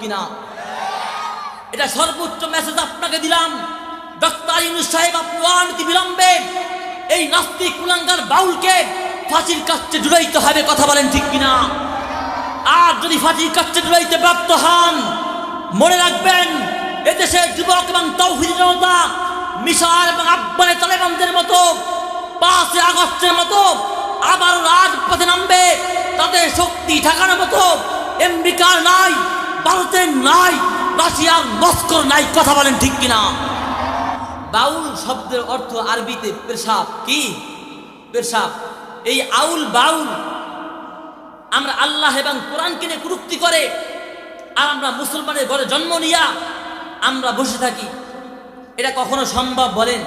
কিনা? এটা সর্বোচ্চ মেসেজ আপনাকে দিলাম। ডক্টর ইউনূস সাহেব, আপনি অনতি বিলম্বে এই নাস্তিক কুলাঙ্গার বাউলকে ফাঁসির কাছে ঝুলাইতে হবে, কথা বলেন ঠিক কিনা? আর যদি ফাঁসির কাছে ঝুলাইতে ব্যর্থ হন, মনে রাখবেন এদেশে যুবক এবং তৌহিদি জনতা মিশর এবং আফগানে তালেবানদের মতো 5 আগস্টের মতো আবার রাজপথে নামবে। তাদের শক্তি ঠেকানোর মতো আমেরিকার নাই, ভারতের নাই, রাশিয়ার মস্কোর নাই, কথা বলেন ঠিক কিনা? বাউল শব্দের অর্থ আরবিতে পেশাব। কি পেশাব? এই আউল বাউল আমরা আল্লাহ এবং কোরআনকে নিয়ে কুরুক্তি করে আর আমরা মুসলমানের ঘরে জন্ম নিয়া আমরা বসে থাকি, এটা কখনো সম্ভব বলেন?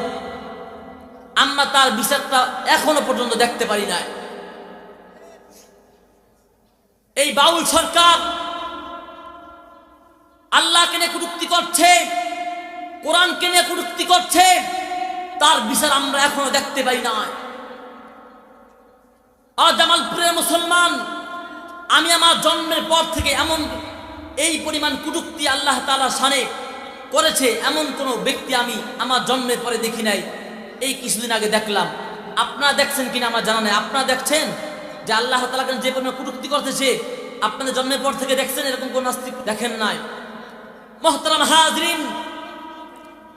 আমরা তার বিচারটা এখনো পর্যন্ত দেখতে পারি না। এই বাউল সরকার আল্লাহকে নিয়ে কুরুক্তি করছে, কোরআনকে নিয়ে কুরুক্তি করছে, তার বিচার আমরা এখনো দেখতে পাই না। আর জামালপুরের মুসলমান, আমি আমার জন্মের পর থেকে এমন এই পরিমাণ কুটুক্তি আল্লাহ তাআলা শানে করেছে এমন কোনো ব্যক্তি আমি আমার জন্মের পরে দেখি নাই। এই কিছুদিন আগে দেখলাম, আপনারা দেখছেন কিনা আমার জানা নেই। আপনারা দেখছেন যে আল্লাহ তাআলাকে যে পরিমাণ কুটুক্তি করতেছে, আপনাদের জন্মের পর থেকে দেখছেন? এরকম কোন নাস্তিক দেখেন নাই। মুহতারাম হাজরিন,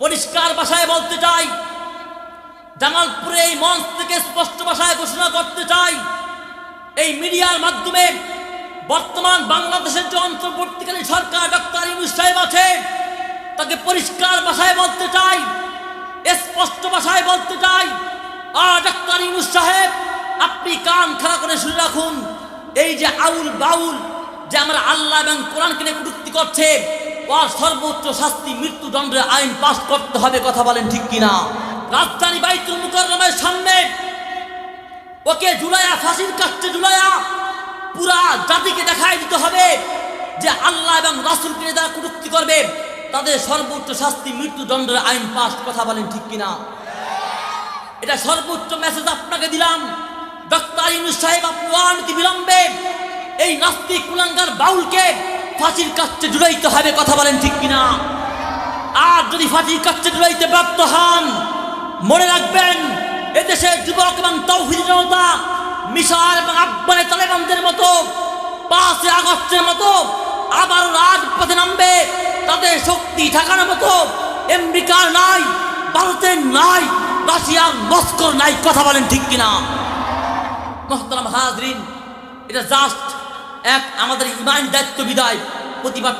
পরিষ্কার ভাষায় বলতে চাই, জামালপুরে এই মঞ্চ থেকে স্পষ্ট ভাষায় ঘোষণা করতে চাই, এই মিডিয়ার মাধ্যমে বর্তমান বাংলাদেশের যে অন্তর্বর্তীকালীন সরকার ডক্টর ইউনূস সাহেব আছে, তাকে পরিষ্কার ভাষায় বলতে চাই, স্পষ্ট ভাষায় বলতে চাই, ডক্টর ইউনূস সাহেব, আপনি কান খাড়া করে শুনে রাখুন। এই যে আউল বাউল যে আমরা আল্লাহ এবং কোরআনকে নিয়ে কটূক্তি করছে, ওর সর্বোচ্চ শাস্তি মৃত্যুদণ্ডের আইন পাস করতে হবে, কথা বলেন ঠিক কিনা? রাজধানী বাইতুল মুকাররমের সামনে ওকে ঝুলাইয়া, ফাঁসির কাছে ঝুলাইয়া পুরা জাতিকে দেখাই দিতে হবে যে আল্লাহ এবং রাসূলকে যারা কটূক্তি করবে তাদের সর্বোচ্চ শাস্তি মৃত্যুদণ্ডের আইন পাস, কথা বলেন ঠিক কিনা? এটা সর্বোচ্চ মেসেজ আপনাকে দিলাম। ডক্টর ইউনূস সাহেব, আপনি অনতি বিলম্বে এই নাস্তিক কুলাঙ্গার বাউলকে ফাঁসির কাছে ঝুলাইতে হবে, কথা বলেন ঠিক কিনা? আর যদি ফাঁসির কাছে ঝুলাইতে ব্যর্থ হন, মনে রাখবেন এদেশে যুবক এবং তৌহিদি জনতা মিশর এবং আফগানে তালেবানদের মতো 5 আগস্টের মতো আবার রাজপথে নামবে। তাদের শক্তি ঠেকানোর মতো আমেরিকার নাই, ভারতের নাই, রাশিয়ার মস্কোর নাই, কথা বলেন ঠিক কিনা? মুহতারাম হাজরিন, এটা জাস্ট এক আমাদের ইমানি দায়িত্ব বিদায় প্রতিবাদ